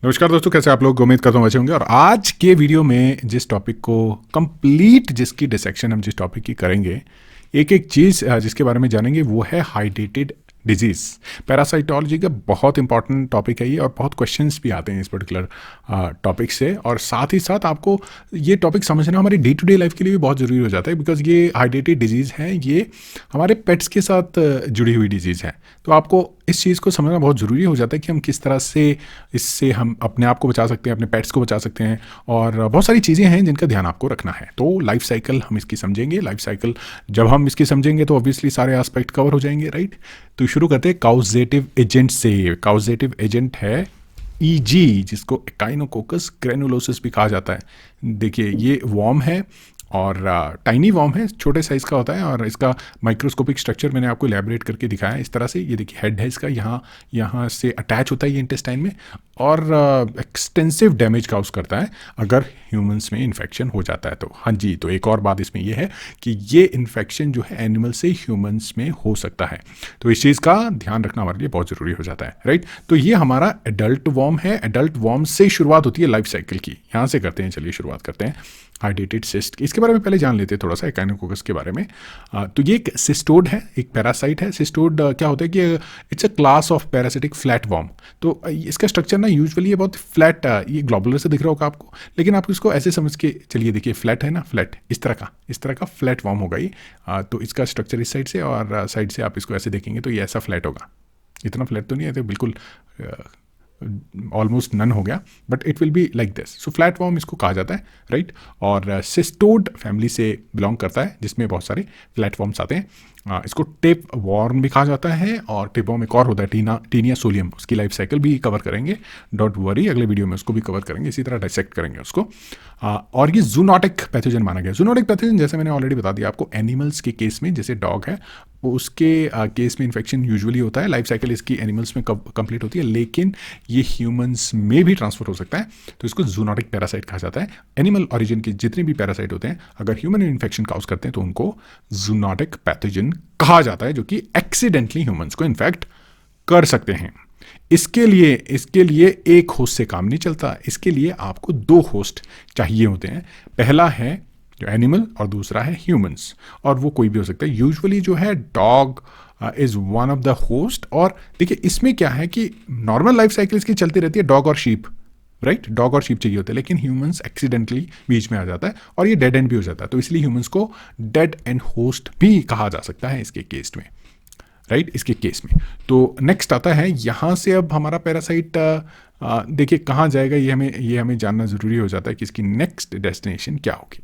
नमस्कार दोस्तों, कैसे आप लोग? उम्मीद करता हूँ अच्छे होंगे। और आज के वीडियो में जिस टॉपिक को कंप्लीट जिसकी डिसेक्शन हम जिस टॉपिक की करेंगे, एक एक चीज़ जिसके बारे में जानेंगे वो है हाइड्रेटेड डिजीज़। पैरासाइटोलॉजी का बहुत इंपॉर्टेंट टॉपिक है ये, और बहुत क्वेश्चंस भी आते हैं इस पर्टिकुलर टॉपिक से। और साथ ही साथ आपको ये टॉपिक समझना हमारी डे टू डे लाइफ के लिए भी बहुत ज़रूरी हो जाता है, बिकॉज ये हाइड्रेटेड डिजीज़ है, ये हमारे पेट्स के साथ जुड़ी हुई डिजीज़ है। तो आपको इस चीज़ को समझना बहुत ज़रूरी हो जाता है कि हम किस तरह से इससे हम अपने आप को बचा सकते हैं, अपने पेट्स को बचा सकते हैं, और बहुत सारी चीज़ें हैं जिनका ध्यान आपको रखना है। तो लाइफ साइकिल हम इसकी समझेंगे। लाइफ साइकिल जब हम इसकी समझेंगे तो ऑब्वियसली सारे एस्पेक्ट कवर हो जाएंगे, राइट। तो शुरू करते हैं काउजेटिव एजेंट से। काउजेटिव एजेंट है ईजी, जिसको एकाइनोकोकस ग्रेनुलोसिस भी कहा जाता है। देखिए, ये वॉर्म है और टाइनी वॉर्म है, छोटे साइज़ का होता है, और इसका माइक्रोस्कोपिक स्ट्रक्चर मैंने आपको इलेबोरेट करके दिखाया है इस तरह से। ये देखिए, हेड है इसका, यहाँ से अटैच होता है ये इंटेस्टाइन में, और एक्सटेंसिव डैमेज काउज करता है अगर ह्यूमंस में इन्फेक्शन हो जाता है तो। हाँ जी, तो एक और बात इसमें ये है कि ये इन्फेक्शन जो है एनिमल से ह्यूमंस में हो सकता है, तो इस चीज़ का ध्यान रखना हमारे लिए बहुत ज़रूरी हो जाता है, राइट। तो ये हमारा एडल्ट वॉर्म है। एडल्ट वॉर्म से शुरुआत होती है लाइफ साइकिल की, यहाँ से करते हैं। चलिए शुरुआत करते हैं हाइड्रेटेड सिस्ट। इसके बारे में पहले जान लेते हैं थोड़ा सा, एकाइनोकोकस के बारे में। तो ये एक सिस्टोड है, एक पैरासाइट है। सिस्टोड क्या होता है कि it's a class of parasitic flat warm. तो इसका स्ट्रक्चर ना यूजुअली ये बहुत फ्लैट, ये ग्लोबुलर से दिख रहा होगा आपको, लेकिन आप इसको ऐसे समझ के चलिए, देखिए फ्लैट है ना, फ्लैट इस तरह का फ्लैट वॉर्म होगा ये। तो इसका स्ट्रक्चर इस साइड से, और साइड से आप इसको ऐसे देखेंगे तो ये ऐसा फ्लैट होगा। इतना फ्लैट तो नहीं है, तो बिल्कुल ऑलमोस्ट नन हो गया, but it will be like this. So flat warm इसको कहा जाता है, राइट। और सिस्टोड फैमिली से बिलोंग करता है, जिसमें बहुत सारे फ्लैट वॉर्म्स आते हैं। इसको टेप वॉर्म भी कहा जाता है, और टेप वॉर्म एक और होता है टीनिया सोलियम। उसकी लाइफ साइकिल भी कवर करेंगे, डोंट वरी, अगले वीडियो में उसको भी कवर करेंगे, इसी तरह डाइसेक्ट करेंगे उसको। और ये जूनोटिक पैथोजन माना गया। जूनोटिक पैथोजन जैसे मैंने ऑलरेडी बता दिया आपको, एनिमल्स के केस में, जैसे डॉग है उसके केस में इन्फेक्शन यूजुअली होता है, लाइफ साइकिल इसकी एनिमल्स में कंप्लीट होती है, लेकिन ये ह्यूमंस में भी ट्रांसफर हो सकता है, तो इसको जूनोटिक पैरासाइट कहा जाता है। एनिमल ओरिजिन के जितने भी पैरासाइट होते हैं, अगर ह्यूमन इन्फेक्शन काउज करते हैं तो उनको जूनोटिक पैथोजन कहा जाता है, जो कि एक्सीडेंटली ह्यूमंस को इन्फेक्ट कर सकते हैं। इसके लिए एक होस्ट से काम नहीं चलता, इसके लिए आपको दो होस्ट चाहिए होते हैं। पहला है जो एनिमल, और दूसरा है ह्यूमंस, और वो कोई भी हो सकता है। यूजुअली जो है dog is one of the host. और देखिए, इसमें क्या है कि नॉर्मल लाइफ साइकिल इसकी चलती रहती है, डॉग और शीप, राइट। डॉग और शीप चाहिए होते हैं, लेकिन ह्यूमंस एक्सीडेंटली बीच में आ जाता है, और ये डेड एंड भी हो जाता है, तो इसलिए ह्यूमंस को डेड एंड होस्ट भी कहा जा सकता है इसके केस में, राइट, इसके केस में। तो नेक्स्ट आता है, यहाँ से अब हमारा पैरासाइट देखिए कहाँ जाएगा, ये हमें जानना ज़रूरी हो जाता है कि इसकी नेक्स्ट डेस्टिनेशन क्या होगी।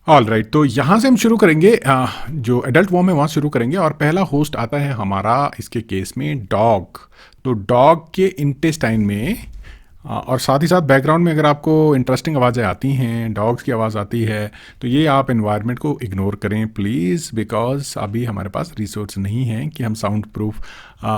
ऑल राइट, तो यहाँ से हम शुरू करेंगे, जो एडल्ट वॉर्म है वहाँ शुरू करेंगे, और पहला होस्ट आता है हमारा इसके केस में डॉग। तो डॉग के इंटेस्टाइन में, और साथ ही साथ बैकग्राउंड में अगर आपको इंटरेस्टिंग आवाज़ें आती हैं, डॉग्स की आवाज़ आती है, तो ये आप एनवायरनमेंट को इग्नोर करें प्लीज़, बिकॉज अभी हमारे पास रिसोर्स नहीं है कि हम साउंड प्रूफ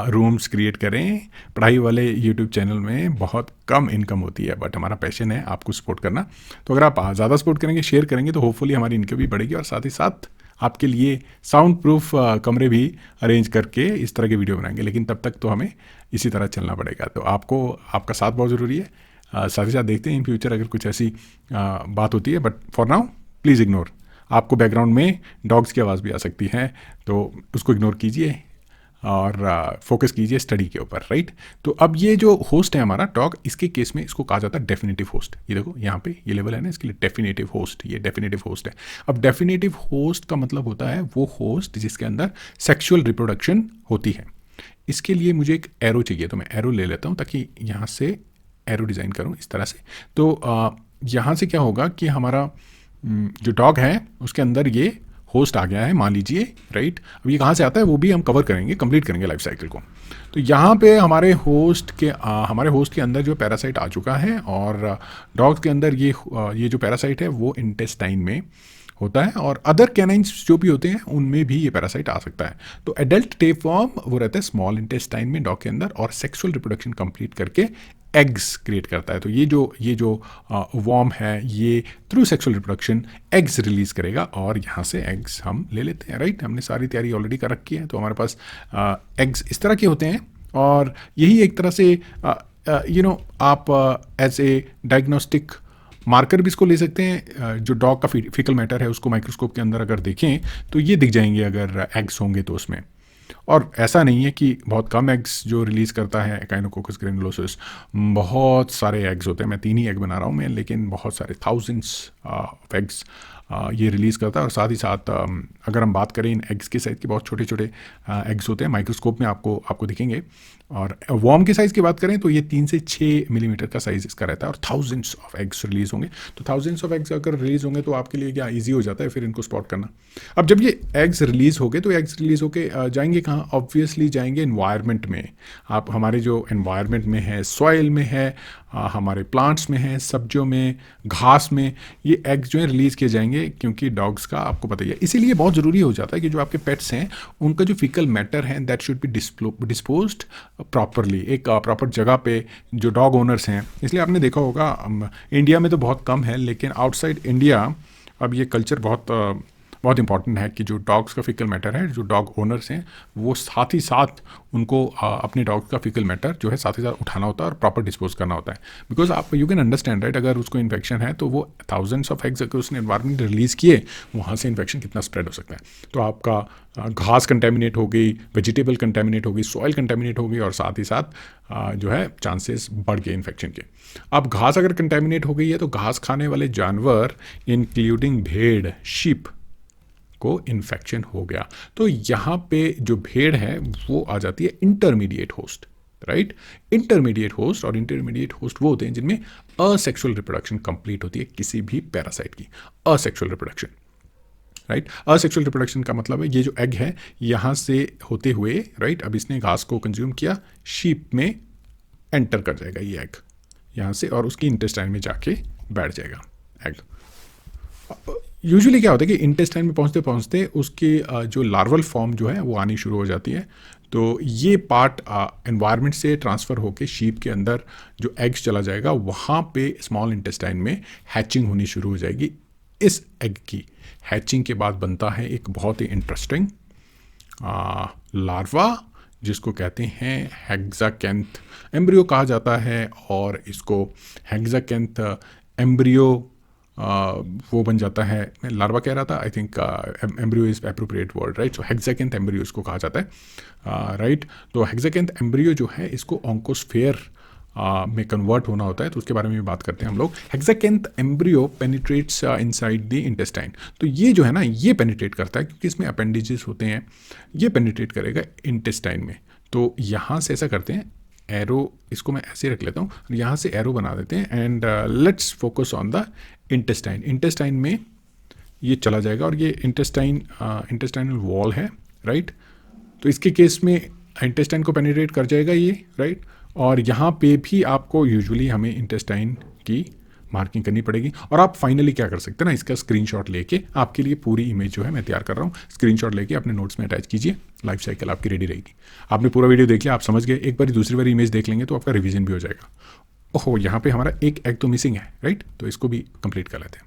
रूम्स क्रिएट करें। पढ़ाई वाले यूट्यूब चैनल में बहुत कम इनकम होती है, बट हमारा पैशन है आपको सपोर्ट करना। तो अगर आप ज़्यादा सपोर्ट करेंगे, शेयर करेंगे, तो होपफुली हमारी इनकम भी बढ़ेगी, और साथ ही साथ आपके लिए साउंड प्रूफ कमरे भी अरेंज करके इस तरह के वीडियो बनाएंगे। लेकिन तब तक तो हमें इसी तरह चलना पड़ेगा, तो आपको आपका साथ बहुत ज़रूरी है। साथ ही साथ देखते हैं इन फ्यूचर अगर कुछ ऐसी बात होती है, but for now please ignore. आपको बैकग्राउंड में डॉग्स की आवाज़ भी आ सकती है, तो उसको इग्नोर कीजिए और फोकस कीजिए स्टडी के ऊपर, राइट। तो अब ये जो होस्ट है हमारा डॉग, इसके केस में इसको कहा जाता है डेफिनेटिव होस्ट। ये देखो यहाँ पे ये लेवल है ना, इसके लिए डेफिनेटिव होस्ट, ये डेफिनेटिव होस्ट है। अब डेफिनेटिव होस्ट का मतलब होता है वो होस्ट जिसके अंदर सेक्सुअल रिप्रोडक्शन होती है। इसके लिए मुझे एक एरो चाहिए, तो मैं एरो ले लेता हूँ ताकि यहाँ से एरो डिज़ाइन करूँ इस तरह से। तो यहाँ से क्या होगा कि हमारा जो डॉग है उसके अंदर ये होस्ट आ गया है, मान लीजिए, राइट। अब ये कहाँ से आता है वो भी हम कवर करेंगे, कंप्लीट करेंगे लाइफ साइकिल को। तो यहाँ पे हमारे होस्ट के अंदर जो पैरासाइट आ चुका है, और डॉग्स के अंदर ये जो पैरासाइट है वो इंटेस्टाइन में होता है, और अदर कैनाइन्स जो भी होते हैं उनमें भी ये पैरासाइट आ सकता है। तो एडल्ट टेपवॉर्म वो रहता है स्मॉल इंटेस्टाइन में डॉग के अंदर, और सेक्सुअल रिप्रोडक्शन कंप्लीट करके एग्स क्रिएट करता है। तो ये जो वॉर्म है ये through sexual reproduction eggs release करेगा, और यहाँ से एग्स हम ले लेते हैं, राइट। हमने सारी तैयारी ऑलरेडी कर रखी है, तो हमारे पास एग्स इस तरह के होते हैं, और यही एक तरह से आप एज ए डायग्नोस्टिक मार्कर भी इसको ले सकते हैं। जो डॉग का फीकल मैटर है उसको माइक्रोस्कोप के अंदर अगर देखें तो ये दिख जाएंगे अगर एग्स होंगे तो उसमें। और ऐसा नहीं है कि बहुत कम एग्स जो रिलीज़ करता है एकाइनोकोकस ग्रेनुलोसिस, बहुत सारे एग्स होते हैं। मैं 3 ही एग बना रहा हूँ मैं, लेकिन बहुत सारे थाउजेंड्स ऑफ एग्स ये रिलीज़ करता है। और साथ ही साथ अगर हम बात करें इन एग्स के साइज़ के, बहुत छोटे छोटे एग्स होते हैं, माइक्रोस्कोप में आपको दिखेंगे। और वॉर्म के साइज़ की बात करें तो ये 3 से 6 मिलीमीटर का साइज़ इसका रहता है और थाउजेंड्स ऑफ एग्स रिलीज़ होंगे। तो थाउजेंड्स ऑफ एग्स अगर रिलीज़ होंगे तो आपके लिए क्या ईजी हो जाता है फिर इनको स्पॉट करना। अब जब ये एग्स रिलीज़ हो गए तो एग्स रिलीज़ होके जाएंगे कहाँ? ऑब्वियसली जाएंगे इन्वायरमेंट में। आप हमारे जो इन्वायरमेंट में है, सॉइल में है, हमारे प्लांट्स में है, सब्जियों में, घास में, ये एग्स जो है रिलीज़ किए जाएंगे, क्योंकि डॉग्स का आपको पता ही है। इसीलिए बहुत ज़रूरी हो जाता है कि जो आपके पेट्स हैं उनका जो फीकल मैटर है that should be disposed properly, एक प्रॉपर जगह पे जो डॉग ओनर्स हैं। इसलिए आपने देखा होगा इंडिया में तो बहुत कम है, लेकिन आउटसाइड इंडिया अब ये कल्चर बहुत इंपॉर्टेंट है कि जो डॉग्स का फीकल मैटर है, जो डॉग ओनर्स हैं वो साथ ही साथ उनको अपने डॉग का फीकल मैटर जो है साथ ही साथ उठाना होता है और प्रॉपर डिस्पोज करना होता है। बिकॉज आप यू कैन अंडरस्टैंड राइट, अगर उसको इन्फेक्शन है तो वो थाउजेंड्स ऑफ एग्स अगर उसने एनवायरमेंट रिलीज़ किए, वहाँ से इन्फेक्शन कितना स्प्रेड हो सकता है। तो आपका घास कंटेमिनेट हो गई, वेजिटेबल कंटेमिनेट हो गई, सॉइल कंटेमिनेट हो गई, और साथ ही साथ जो है चांसेस बढ़ गए इन्फेक्शन के। अब घास अगर कंटेमिनेट हो गई है तो घास खाने वाले जानवर इंक्लूडिंग भेड़, शीप को इन्फेक्शन हो गया। तो यहाँ पे जो भेड़ है वो आ जाती है intermediate host, right. Intermediate host, और इंटरमीडिएट होस्ट वो होते हैं जिनमें असेक्सुअल रिप्रोडक्शन कंप्लीट होती है किसी भी पैरासाइट की। Asexual reproduction, right. Asexual reproduction का मतलब है ये जो एग है यहाँ से होते हुए, राइट, अब इसने घास को कंज्यूम किया, शीप में एंटर कर जाएगा ये एग यहाँ से, और उसकी इंटेस्टाइन में जाके बैठ जाएगा एग। यूजुअली क्या होता है कि इंटेस्टाइन में पहुंचते पहुंचते उसकी जो लार्वल फॉर्म जो है वो आनी शुरू हो जाती है। तो ये पार्ट एनवायरनमेंट से ट्रांसफ़र होकर शीप के अंदर जो एग्स चला जाएगा, वहाँ पे स्मॉल इंटेस्टाइन में हैचिंग होनी शुरू हो जाएगी। इस एग की हैचिंग के बाद बनता है एक बहुत ही इंटरेस्टिंग लार्वा, जिसको कहते हैं हेक्साकैंथ एम्ब्रियो कहा जाता है। और इसको हेक्साकैंथ एम्ब्रियो वो बन जाता है, मैं लार्वा कह रहा था, I think embryo is appropriate word, right. So hexacanth embryo इसको कहा जाता है, राइट। तो हेक्साकैंथ एम्ब्रियो जो है इसको ऑन्कोस्फेयर में कन्वर्ट होना होता है, तो उसके बारे में भी बात करते हैं हम लोग। Hexacanth embryo penetrates inside the intestine. तो ये जो है ना, ये पेनिट्रेट करता है क्योंकि इसमें अपेंडिजेस होते हैं, ये पेनिट्रेट करेगा इंटेस्टाइन में। तो यहाँ से ऐसा करते हैं, एरो इसको मैं ऐसे रख लेता हूँ, यहाँ से एरो बना देते हैं, and let's focus on the intestine. Intestine में ये चला जाएगा, और ये इंटेस्टाइनल वॉल है, राइट। तो इसके केस में इंटेस्टाइन को पेनिट्रेट कर जाएगा ये, राइट। और यहाँ पे भी आपको यूजुअली हमें इंटेस्टाइन की मार्किंग करनी पड़ेगी। और आप फाइनली क्या कर सकते हैं ना, इसका स्क्रीनशॉट लेके, आपके लिए पूरी इमेज जो है मैं तैयार कर रहा हूँ, स्क्रीनशॉट लेके अपने नोट्स में अटैच कीजिए, लाइफ साइकिल आपकी रेडी रहेगी। आपने पूरा वीडियो देख लिया, आप समझ गए, एक बार दूसरी बार इमेज देख लेंगे तो आपका रिवीजन भी हो जाएगा। ओहो, यहाँ पे हमारा एक एग तो मिसिंग है, राइट, तो इसको भी कंप्लीट कर लेते हैं।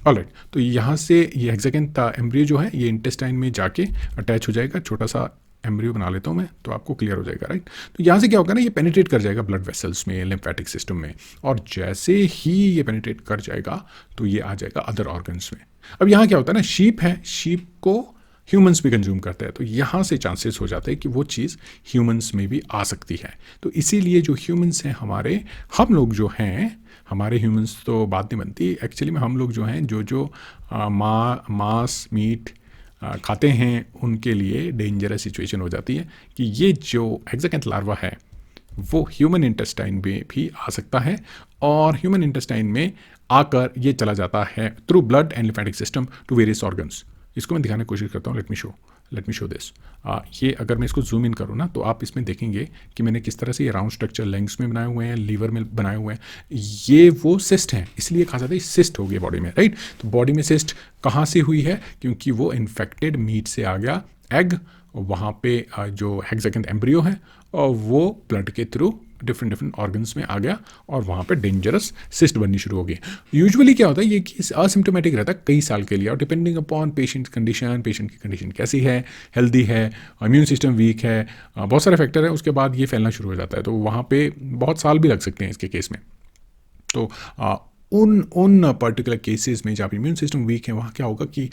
ऑलराइट, तो यहाँ से ये हेक्साकैंथ एम्ब्रियो जो है ये इंटेस्टाइन में जाके अटैच हो जाएगा। छोटा सा एम्ब्रियो बना लेता हूँ मैं, तो आपको क्लियर हो जाएगा, राइट। तो यहाँ से क्या होगा ना, ये पेनिट्रेट कर जाएगा ब्लड वेसल्स में, लिम्फेटिक सिस्टम में, और जैसे ही ये पेनिट्रेट कर जाएगा तो ये आ जाएगा अदर ऑर्गन्स में। अब यहाँ क्या होता है ना, शीप है, शीप को ह्यूमंस भी कंज्यूम करते हैं, तो यहाँ से चांसेस हो जाते हैं कि वो चीज़ ह्यूमंस में भी आ सकती है। तो इसीलिए जो ह्यूमंस हैं हमारे, हम लोग जो हैं, हमारे ह्यूमंस तो बात नहीं बनती एक्चुअली में, हम लोग जो हैं जो मांस मीट खाते हैं, उनके लिए डेंजरस सिचुएशन हो जाती है कि ये जो हेक्साकैंथ लार्वा है वो ह्यूमन इंटेस्टाइन में भी आ सकता है, और ह्यूमन इंटेस्टाइन में आकर ये चला जाता है through blood and lymphatic system to various organs. इसको मैं दिखाने की कोशिश करता हूँ, लेट मी शो दिस। ये अगर मैं इसको जूम इन करूँ ना, तो आप इसमें देखेंगे कि मैंने किस तरह से ये राउंड स्ट्रक्चर लेग्स में बनाए हुए हैं, लीवर में बनाए हुए हैं। ये वो सिस्ट हैं, इसलिए कहा जाता है सिस्ट हो गई बॉडी में, राइट। तो बॉडी में सिस्ट कहाँ से हुई है, क्योंकि वो इन्फेक्टेड मीट से आ गया एग, वहाँ पे जो हेक्साकैंथ एम्ब्रियो है और वो ब्लड के थ्रू डिफरेंट डिफरेंट ऑर्गन्स में आ गया और वहाँ पे डेंजरस सिस्ट बननी शुरू हो गई। यूजुअली क्या होता है, ये कि असिम्टोमेटिक रहता है कई साल के लिए, और डिपेंडिंग अपॉन पेशेंट की कंडीशन कैसी है, हेल्दी है, इम्यून सिस्टम वीक है, बहुत सारे फैक्टर हैं, उसके बाद ये फैलना शुरू हो जाता है। तो वहाँ पे बहुत साल भी लग सकते हैं इसके केस में। तो उन पर्टिकुलर केसेस में जहाँ इम्यून सिस्टम वीक है, वहाँ क्या होगा कि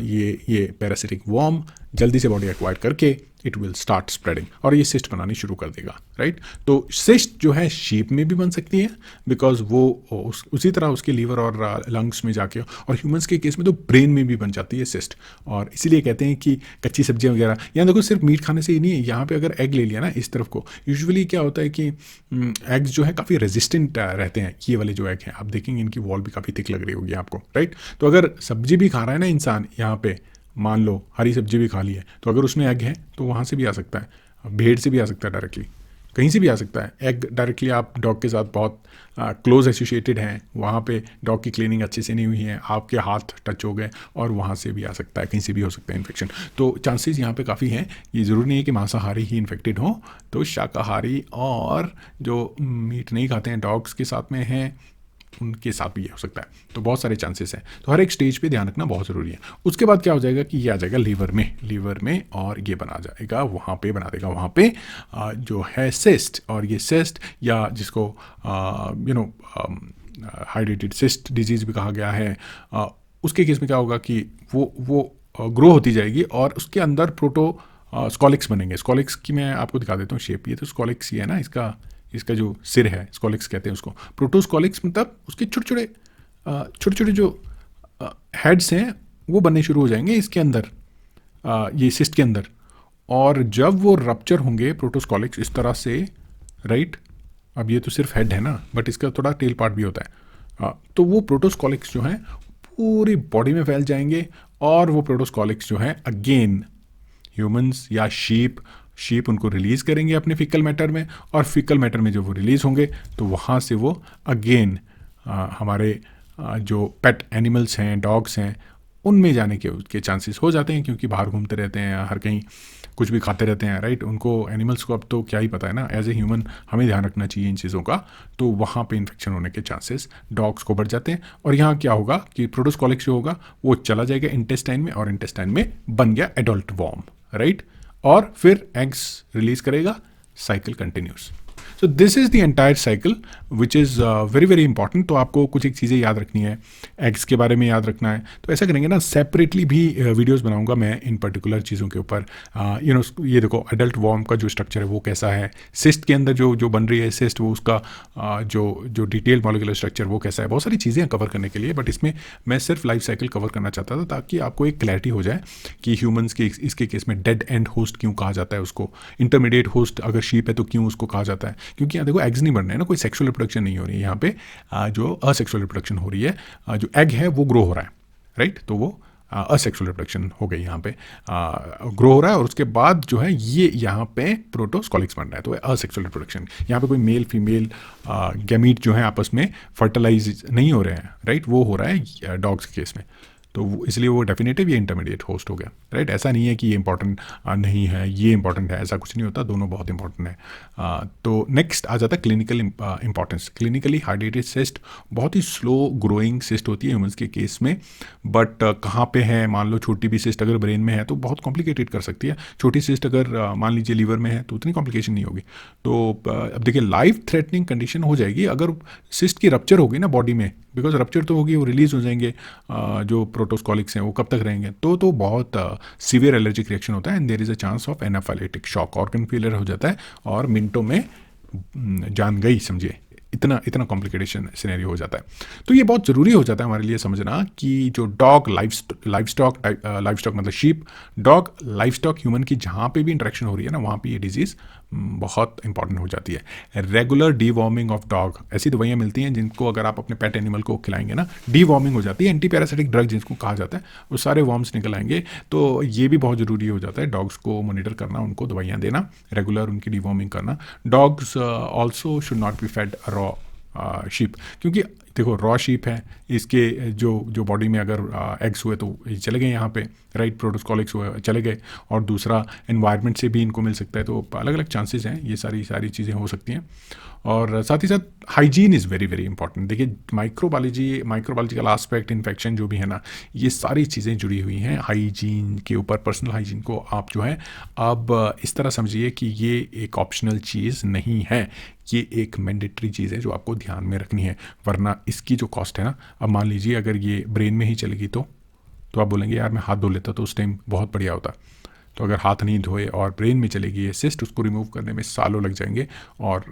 ये पैरासिटिक वॉर्म जल्दी से बॉडी एक्वायर करके इट विल स्टार्ट स्प्रेडिंग और ये सिस्ट बनानी शुरू कर देगा, राइट। तो सिस्ट जो है शीप में भी बन सकती है, बिकॉज वो उसी तरह उसके लीवर और लंग्स में जाके, और ह्यूमंस के केस में तो ब्रेन में भी बन जाती है सिस्ट। और इसीलिए कहते हैं कि कच्ची सब्जियां वगैरह, यहाँ देखो सिर्फ मीट खाने से ही नहीं है, यहाँ पे अगर एग ले लिया ना इस तरफ को, यूजुअली क्या होता है कि एग्स जो है काफ़ी रेजिस्टेंट रहते हैं। ये वाले जो एग हैं आप देखेंगे इनकी वॉल भी काफ़ी थिक लग रही होगी आपको, राइट। तो अगर सब्जी भी खा रहा है ना इंसान, यहाँ पे मान लो हरी सब्जी भी खा ली है, तो अगर उसमें एग है तो वहाँ से भी आ सकता है, भेड़ से भी आ सकता है, डायरेक्टली कहीं से भी आ सकता है एग डायरेक्टली। आप डॉग के साथ बहुत क्लोज एसोसिएटेड हैं, वहाँ पे डॉग की क्लीनिंग अच्छे से नहीं हुई है, आपके हाथ टच हो गए और वहाँ से भी आ सकता है, कहीं से भी हो सकता है इन्फेक्शन। तो चांसेस यहाँ पे काफ़ी हैं। ये ज़रूरी नहीं है कि मांसाहारी ही इन्फेक्टेड हो, तो शाकाहारी और जो मीट नहीं खाते हैं डॉग्स के साथ में हैं, उनके साथ भी ये हो सकता है। तो बहुत सारे चांसेस हैं, तो हर एक स्टेज पे ध्यान रखना बहुत ज़रूरी है। उसके बाद क्या हो जाएगा कि ये आ जाएगा लीवर में और ये बना जाएगा, वहाँ पे बना देगा वहाँ पे जो है सिस्ट। और ये सिस्ट या जिसको हाइड्रेटेड सिस्ट डिजीज़ भी कहा गया है, उसके केस में क्या होगा कि वो ग्रो होती जाएगी और उसके अंदर स्कॉलिक्स बनेंगे। स्कॉलिक्स की मैं आपको दिखा देता हूँ शेप। ये तो स्कॉलिक्स ही है ना, इसका जो सिर है स्कॉलिक्स कहते हैं उसको। प्रोटोस्कॉलिक्स मतलब उसके छोटे छोटे जो हेड्स हैं वो बनने शुरू हो जाएंगे इसके अंदर, ये सिस्ट के अंदर। और जब वो रप्चर होंगे प्रोटोस्कॉलिक्स इस तरह से, राइट। अब ये तो सिर्फ हेड है ना, बट इसका थोड़ा टेल पार्ट भी होता है। तो वो प्रोटोस्कॉलिक्स जो हैं पूरी बॉडी में फैल जाएंगे और वो प्रोटोस्कॉलिक्स जो हैं अगेन ह्यूमंस या शीप उनको रिलीज़ करेंगे अपने फीकल मैटर में, और फीकल मैटर में जब वो रिलीज़ होंगे तो वहाँ से वो अगेन हमारे जो पेट एनिमल्स हैं, डॉग्स हैं, उनमें जाने के उसके चांसेस हो जाते हैं, क्योंकि बाहर घूमते रहते हैं, हर कहीं कुछ भी खाते रहते हैं, राइट। उनको एनिमल्स को अब तो क्या ही पता है ना, एज ए ह्यूमन हमें ध्यान रखना चाहिए इन चीज़ों का। तो वहाँ पे इन्फेक्शन होने के चांसेस डॉग्स को बढ़ जाते हैं। और यहाँ क्या होगा कि प्रोटोस्कॉलिक्स जो होगा वो चला जाएगा इंटेस्टाइन में, और इंटेस्टाइन में बन गया एडल्ट वॉर्म, राइट। और फिर एग्स रिलीज करेगा, cycle continues. So this is the entire cycle which is very very important. तो आपको कुछ एक चीज़ें याद रखनी है, एग्स के बारे में याद रखना है। तो ऐसा करेंगे ना, सेपरेटली भी वीडियोस बनाऊंगा मैं इन पर्टिकुलर चीज़ों के ऊपर। ये देखो एडल्ट वॉर्म का जो स्ट्रक्चर है वो कैसा है, सिस्ट के अंदर जो बन रही है सिस्ट, वो उसका जो डिटेल मॉलिक्यूलर स्ट्रक्चर वो कैसा है। बहुत सारी चीज़ें कवर करने के लिए, बट इसमें मैं सिर्फ लाइफ साइकिल कवर करना चाहता था ताकि आपको एक क्लैरिटी हो जाए कि ह्यूमंस के इसके केस में डेड एंड होस्ट क्यों कहा जाता है उसको, इंटरमीडिएट होस्ट अगर शीप है तो क्यों उसको कहा जाता है। क्योंकि यहाँ देखो एग्स नहीं बन रहे हैं ना, कोई सेक्सुअल रिप्रोडक्शन नहीं हो रही है यहाँ पे, जो असेक्सुअल रिप्रोडक्शन हो रही है, जो एग है वो ग्रो हो रहा है, राइट। तो वो असेक्सुअल रिप्रोडक्शन हो गई, यहाँ पे ग्रो हो रहा है, और उसके बाद जो है ये यहाँ पे प्रोटोस्कॉलिक्स बन रहा है, तो असेक्सुअल रिप्रोडक्शन। यहाँ पे कोई मेल फीमेल गैमीट जो है आपस में फर्टिलाइज नहीं हो रहे हैं, राइट, वो हो रहा है डॉग्स के केस में। तो इसलिए वो डेफिनेटिव ये इंटरमीडिएट होस्ट हो गया, राइट। ऐसा नहीं है कि ये इंपॉर्टेंट नहीं है, ये इंपॉर्टेंट है, ऐसा कुछ नहीं होता, दोनों बहुत इंपॉर्टेंट है। तो नेक्स्ट आ जाता है clinical importance. Clinically hydrated cyst बहुत ही स्लो ग्रोइंग सिस्ट होती है ह्यूमंस के केस में, बट कहाँ पे है, मान लो छोटी भी सिस्ट अगर ब्रेन में है तो बहुत कॉम्प्लिकेटेड कर सकती है। छोटी सिस्ट अगर मान लीजिए लीवर में है तो उतनी कॉम्प्लिकेशन नहीं होगी। तो अब देखिए लाइफ थ्रेटनिंग कंडीशन हो जाएगी अगर सिस्ट की रप्चर होगी ना बॉडी में, बिकॉज रप्चर तो होगी, वो रिलीज हो जाएंगे जो प्रोटोस्कॉलिक्स हैं, वो कब तक रहेंगे, तो बहुत सीवियर एलर्जिक रिएक्शन होता है, and there is a chance of anaphylactic shock, organ failure हो जाता है और मिनटों में जान गई, समझिए इतना कॉम्प्लिकेशन सिनेरियो हो जाता है। तो ये बहुत ज़रूरी हो जाता है हमारे लिए समझना कि जो डॉग लाइफ स्टॉक मतलब sheep, dog, life stock, human की जहाँ पे भी इंटरेक्शन हो रही है ना, वहाँ पे ये डिजीज़ बहुत इंपॉर्टेंट हो जाती है। रेगुलर डीवॉर्मिंग ऑफ डॉग, ऐसी दवाइयाँ मिलती हैं जिनको अगर आप अपने पेट एनिमल को खिलाएंगे ना, डीवॉर्मिंग हो जाती है, एंटी पैरासिटिक ड्रग जिसको कहा जाता है, वो सारे वॉर्म्स निकल आएंगे। तो ये भी बहुत ज़रूरी हो जाता है डॉग्स को मॉनिटर करना, उनको दवाइयाँ देना, रेगुलर उनकी डीवॉर्मिंग करना। Dogs also should not be fed raw sheep, क्योंकि देखो रॉ शीप है, इसके जो जो बॉडी में अगर एग्स हुए तो ये चले गए यहाँ पे, राइट, प्रोटोस्कॉलिक्स हुए चले गए, और दूसरा एनवायरनमेंट से भी इनको मिल सकता है। तो अलग अलग चांसेस हैं, ये सारी चीज़ें हो सकती हैं। और साथ ही साथ hygiene is very very important. देखिए माइक्रोबायोलॉजिकल आस्पेक्ट, इन्फेक्शन जो भी है ना, ये सारी चीज़ें जुड़ी हुई हैं हाइजीन के ऊपर। पर्सनल हाइजीन को आप जो है अब इस तरह समझिए कि ये एक ऑप्शनल चीज़ नहीं है, ये एक मैंडेटरी चीज़ है जो आपको ध्यान में रखनी है, वरना इसकी जो कॉस्ट है ना, अब मान लीजिए अगर ये ब्रेन में ही चलेगी तो आप बोलेंगे यार मैं हाथ धो लेता तो उस टाइम बहुत बढ़िया होता। तो अगर हाथ नहीं धोए और ब्रेन में चलेगी ये सिस्ट, उसको रिमूव करने में सालों लग जाएंगे, और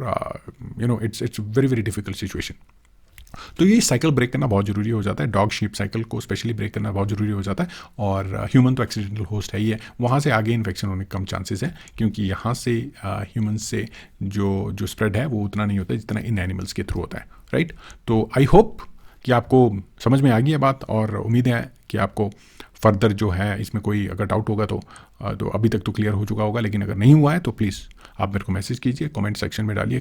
it's very very difficult situation. तो ये साइकिल ब्रेक करना बहुत ज़रूरी हो जाता है, डॉग शीप साइकिल को स्पेशली ब्रेक करना बहुत ज़रूरी हो जाता है। और ह्यूमन तो एक्सीडेंटल होस्ट है ही है, वहाँ से आगे इन्फेक्शन होने के कम चांसेस हैं, क्योंकि यहाँ से ह्यूमन से जो स्प्रेड है वो उतना नहीं होता जितना इन एनिमल्स के थ्रू होता है, राइट। तो आई होप कि आपको समझ में आ गई है बात, और उम्मीद है कि आपको फर्दर जो है इसमें कोई अगर डाउट होगा तो अभी तक तो क्लियर हो चुका होगा, लेकिन अगर नहीं हुआ है तो प्लीज़ आप मेरे को मैसेज कीजिए, कमेंट सेक्शन में डालिए,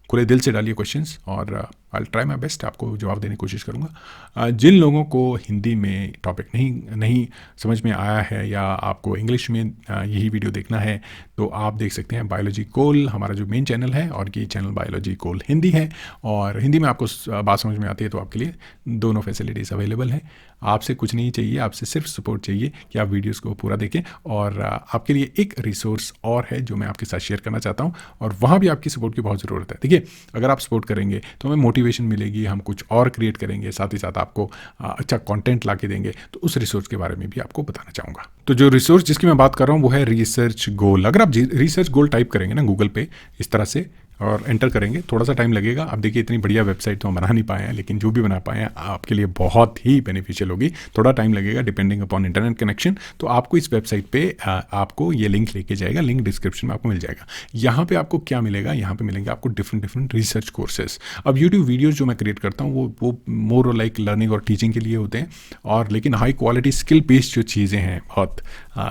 खुले दिल से डालिए क्वेश्चंस, और आई ट्राई माई बेस्ट आपको जवाब देने की कोशिश करूँगा। जिन लोगों को हिंदी में टॉपिक नहीं समझ में आया है, या आपको इंग्लिश में यही वीडियो देखना है, तो आप देख सकते हैं बायोलॉजी गोल, हमारा जो मेन चैनल है, और ये चैनल बायोलॉजी गोल हिंदी है, और हिंदी में आपको बात समझ में आती है तो आपके लिए दोनों फैसिलिटीज़ अवेलेबल हैं। आपसे कुछ नहीं चाहिए, आपसे सिर्फ सपोर्ट चाहिए कि आप वीडियोस को पूरा देखें। और आपके लिए एक रिसोर्स और है जो मैं आपके साथ शेयर करना चाहता हूँ, और वहाँ भी आपकी सपोर्ट की बहुत ज़रूरत है। देखिए, अगर आप सपोर्ट करेंगे तो हमें मोटिवेशन मिलेगी, हम कुछ और क्रिएट करेंगे, साथ ही साथ आपको अच्छा कंटेंट ला के देंगे। तो उस रिसोर्स के बारे में भी आपको बताना चाहूँगा। तो जो रिसोर्स जिसकी मैं बात कर रहा हूँ वो है रिसर्च गोल। अगर आप रिसर्च गोल टाइप करेंगे ना गूगल पे इस तरह से और एंटर करेंगे, थोड़ा सा टाइम लगेगा। अब देखिए, इतनी बढ़िया वेबसाइट तो हम बना नहीं पाए हैं, लेकिन जो भी बना पाए हैं आपके लिए बहुत ही बेनिफिशियल होगी। थोड़ा टाइम लगेगा डिपेंडिंग अपॉन इंटरनेट कनेक्शन। तो आपको इस वेबसाइट पे आपको ये लिंक लेके जाएगा, लिंक डिस्क्रिप्शन में आपको मिल जाएगा। यहाँ पे आपको क्या मिलेगा, यहाँ पे मिलेंगे आपको डिफरेंट रिसर्च कोर्सेज। अब यूट्यूब वीडियोज़ जो मैं क्रिएट करता हूँ वो मोर लाइक लर्निंग और टीचिंग के लिए होते हैं, और लेकिन हाई क्वालिटी स्किल बेस्ड जो चीज़ें हैं बहुत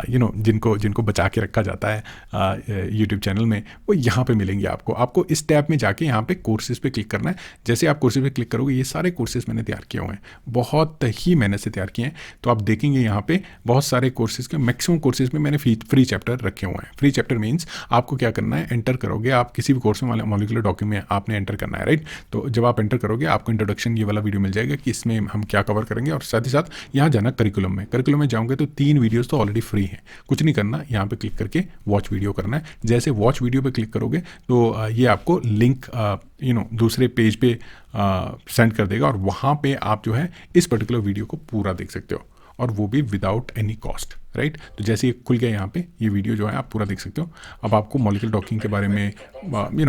जिनको बचा के रखा जाता है यूट्यूब चैनल में, वो यहाँ पे मिलेंगे आपको इस टैब में जाके यहाँ पे कोर्सेज पे क्लिक करना है। जैसे आप कोर्सेज पे क्लिक करोगे, ये सारे कोर्सेज मैंने तैयार किए हुए हैं, बहुत ही मेहनत से तैयार किए हैं। तो आप देखेंगे यहाँ पे बहुत सारे कोर्सेज के मैक्सिमम कोर्सेज में मैंने फ्री चैप्टर रखे हुए हैं। फ्री चैप्टर मीन्स आपको क्या करना है, एंटर करोगे, आप किसी भी कोर्स में मॉलिक्यूलर डॉक्यूमेंट आपने एंटर करना है, राइट। तो जब आप एंटर करोगे आपको इंट्रोडक्शन ये वाला वीडियो मिल जाएगा कि इसमें हम क्या कवर करेंगे, और साथ ही साथ यहाँ जाना करिकुलम में जाओगे तो 3 वीडियोज़ तो ऑलरेडी फ्री है, कुछ नहीं करना, यहाँ पे क्लिक करके वॉच वीडियो करना है। जैसे वॉच वीडियो पे क्लिक करोगे तो ये आपको लिंक दूसरे पेज पे सेंड कर देगा, और वहाँ पे आप जो है इस पर्टिकुलर वीडियो को पूरा देख सकते हो, और वो भी विदाउट एनी कॉस्ट, राइट। तो जैसे ये खुल गया यहाँ पे, ये वीडियो जो है आप पूरा देख सकते हो। अब आपको मॉलिक्यूलर डॉकिंग के बारे में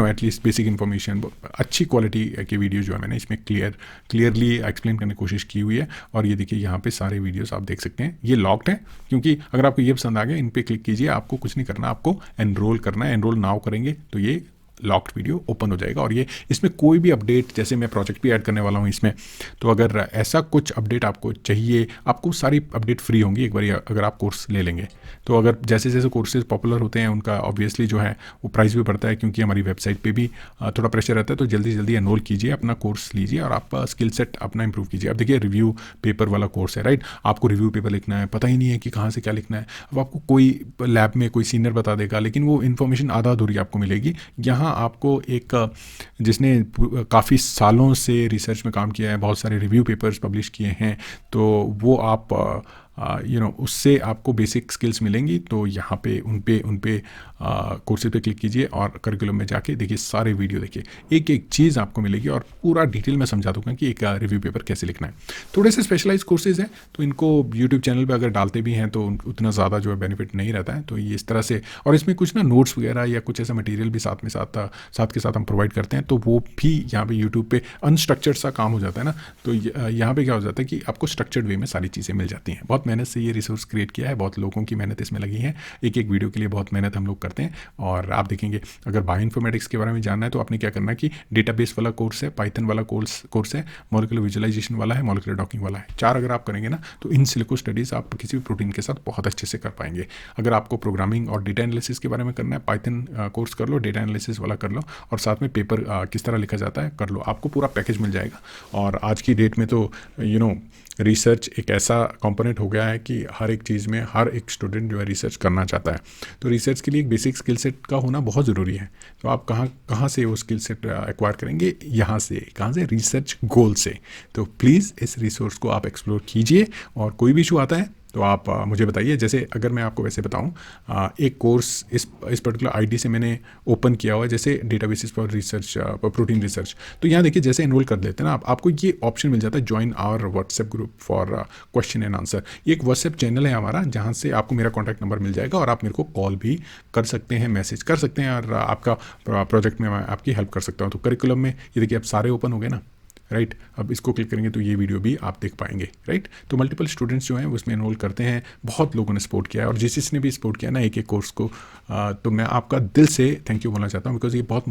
एटलीस्ट बेसिक इन्फॉर्मेशन, अच्छी क्वालिटी की वीडियो जो है मैंने इसमें क्लियरली एक्सप्लेन करने की कोशिश की हुई है। और ये देखिए यहाँ पे सारे वीडियोस आप देख सकते हैं। ये लॉक्ड है, क्योंकि अगर आपको ये पसंद आ गया, इन पर क्लिक कीजिए, आपको कुछ नहीं करना, आपको एनरोल करना है। एनरोल नाउ करेंगे तो ये लॉक्ड वीडियो ओपन हो जाएगा, और ये इसमें कोई भी अपडेट, जैसे मैं प्रोजेक्ट भी ऐड करने वाला हूँ इसमें, तो अगर ऐसा कुछ अपडेट आपको चाहिए, आपको सारी अपडेट फ्री होंगी एक बार अगर आप कोर्स ले लेंगे। तो अगर जैसे जैसे कोर्सेज पॉपुलर होते हैं उनका ऑब्वियसली जो है वो प्राइस भी बढ़ता है, क्योंकि हमारी वेबसाइट पे भी थोड़ा प्रेशर रहता है। तो जल्दी जल्दी एनरोल कीजिए, अपना कोर्स लीजिए, और आप स्किल सेट अपना इंप्रूव कीजिए। अब देखिए, रिव्यू पेपर वाला कोर्स है, राइट। आपको रिव्यू पेपर लिखना है, पता ही नहीं है कि कहाँ से क्या लिखना है। अब आपको कोई लैब में कोई सीनियर बता देगा, लेकिन वो इन्फॉर्मेशन आधा अधूरी आपको मिलेगी। यहाँ आपको एक जिसने काफ़ी सालों से रिसर्च में काम किया है, बहुत सारे रिव्यू पेपर्स पब्लिश किए हैं, तो वो आप उससे आपको बेसिक स्किल्स मिलेंगी। तो यहाँ पे उन पे कोर्सेज पे क्लिक कीजिए, और करिकुलम में जाके देखिए सारे वीडियो देखिए, एक एक चीज़ आपको मिलेगी, और पूरा डिटेल में समझा दूंगा कि एक रिव्यू पेपर कैसे लिखना है। थोड़े से स्पेशलाइज कोर्सेज हैं, तो इनको यूट्यूब चैनल पे अगर डालते भी हैं तो उतना ज़्यादा जो है बेनिफिट नहीं रहता है। तो ये इस तरह से, और इसमें कुछ ना नोट्स वगैरह या कुछ ऐसा मटेरियल भी साथ के साथ हम प्रोवाइड करते हैं, तो वो भी यहाँ पे यूट्यूब पे अनस्ट्रक्चर्ड सा काम हो जाता है ना। तो यहाँ पे क्या हो जाता है कि आपको स्ट्रक्चर्ड वे में सारी चीज़ें मिल जाती हैं, बहुत बहुत मेहनत से ये रिसोर्स क्रिएट किया है, बहुत लोगों की मेहनत इसमें लगी है, एक एक वीडियो के लिए बहुत मेहनत हम लोग करते हैं। और आप देखेंगे अगर बायोइन्फॉर्मेटिक्स के बारे में जानना है तो आपने क्या करना है कि डेटाबेस वाला कोर्स है, पाइथन वाला कोर्स है, मॉलिक्यूलर विजुअलाइजेशन वाला है, मॉलिक्यूलर डॉकिंग वाला है। 4 अगर आप करेंगे ना तो इन सिलिको स्टडीज़ आप किसी भी प्रोटीन के साथ बहुत अच्छे से कर पाएंगे। अगर आपको प्रोग्रामिंग और डेटा एनालिसिस के बारे में करना है, पाइथन कोर्स कर लो, डेटा एनालिसिस वाला कर लो, और साथ में पेपर किस तरह लिखा जाता है कर लो, आपको पूरा पैकेज मिल जाएगा। और आज की डेट में तो रिसर्च एक ऐसा कंपोनेंट हो गया है कि हर एक चीज़ में हर एक स्टूडेंट जो है रिसर्च करना चाहता है। तो रिसर्च के लिए एक बेसिक स्किल सेट का होना बहुत ज़रूरी है। तो आप कहाँ से वो स्किल सेट एक्वायर करेंगे? यहाँ से, कहाँ से? रिसर्च गोल से। तो प्लीज़ इस रिसोर्स को आप एक्सप्लोर कीजिए, और कोई भी इशू आता है तो आप मुझे बताइए। जैसे अगर मैं आपको वैसे बताऊं, एक कोर्स इस पर्टिकुलर आईडी से मैंने ओपन किया हुआ है, जैसे databases for research, protein research. तो यहाँ देखिए, जैसे एनरोल कर लेते हैं ना आपको ये ऑप्शन मिल जाता है, join our WhatsApp group for question and answer. ये एक व्हाट्सएप चैनल है हमारा, जहाँ से आपको मेरा कॉन्टैक्ट नंबर मिल जाएगा, और आप मेरे को कॉल भी कर सकते हैं, मैसेज कर सकते हैं, और आपका प्रोजेक्ट में मैं आपकी हेल्प कर सकता हूँ। तो करिकुलम में ये देखिए अब सारे ओपन हो गए ना, राइट। अब इसको क्लिक करेंगे तो ये वीडियो भी आप देख पाएंगे, राइट। तो मल्टीपल स्टूडेंट्स जो हैं उसमें एनरोल करते हैं, बहुत लोगों ने सपोर्ट किया है, और जिसने भी सपोर्ट किया ना एक एक कोर्स को, तो मैं आपका दिल से थैंक यू बोलना चाहता हूँ, बिकॉज ये बहुत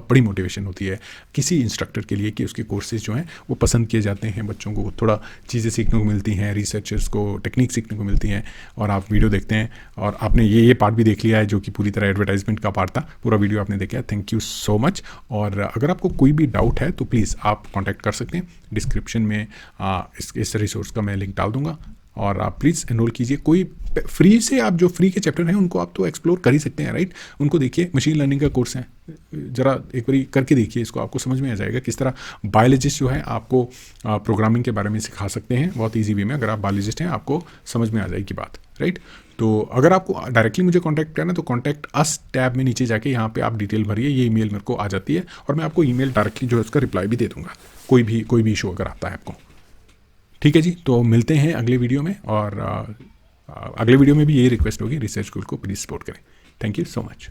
बड़ी मोटिवेशन होती है किसी इंस्ट्रक्टर के लिए कि उसके कोर्सेज जो हैं वो पसंद किए जाते हैं, बच्चों को थोड़ा चीज़ें सीखने को मिलती हैं, रिसर्चर्स को टेक्निक सीखने को मिलती हैं, और आप वीडियो देखते हैं, और आपने ये पार्ट भी देख लिया है जो कि पूरी तरह एडवर्टाइजमेंट का पार्ट था, पूरा वीडियो आपने देखा है। Thank you so much. और अगर आपको कोई भी डाउट है तो प्लीज़ आप कॉन्टैक्ट कर सकते हैं। डिस्क्रिप्शन में इस रिसोर्स का मैं लिंक डाल दूंगा, और आप प्लीज़ एनरोल कीजिए। कोई फ्री से, आप जो फ्री के चैप्टर हैं उनको आप तो एक्सप्लोर कर ही सकते हैं, राइट। उनको देखिए, मशीन लर्निंग का कोर्स है, ज़रा एक बारी करके देखिए इसको, आपको समझ में आ जाएगा किस तरह बायोलॉजिस्ट जो है आपको प्रोग्रामिंग के बारे में सिखा सकते हैं बहुत ईजी वे में। अगर आप बायोलॉजिस्ट हैं आपको समझ में आ जाएगी बात, राइट। तो अगर आपको डायरेक्टली मुझे कांटेक्ट करना है तो कांटेक्ट अस टैब में नीचे जाके यहाँ पे आप डिटेल भरिए, ये ईमेल मेरे को आ जाती है, और मैं आपको ईमेल डायरेक्टली जो है उसका रिप्लाई भी दे दूँगा, कोई भी इशू अगर आता है आपको। ठीक है जी, तो मिलते हैं अगले वीडियो में, और अगले वीडियो में भी यही रिक्वेस्ट होगी, रिसर्च स्कूल को प्लीज़ सपोर्ट करें। Thank you so much.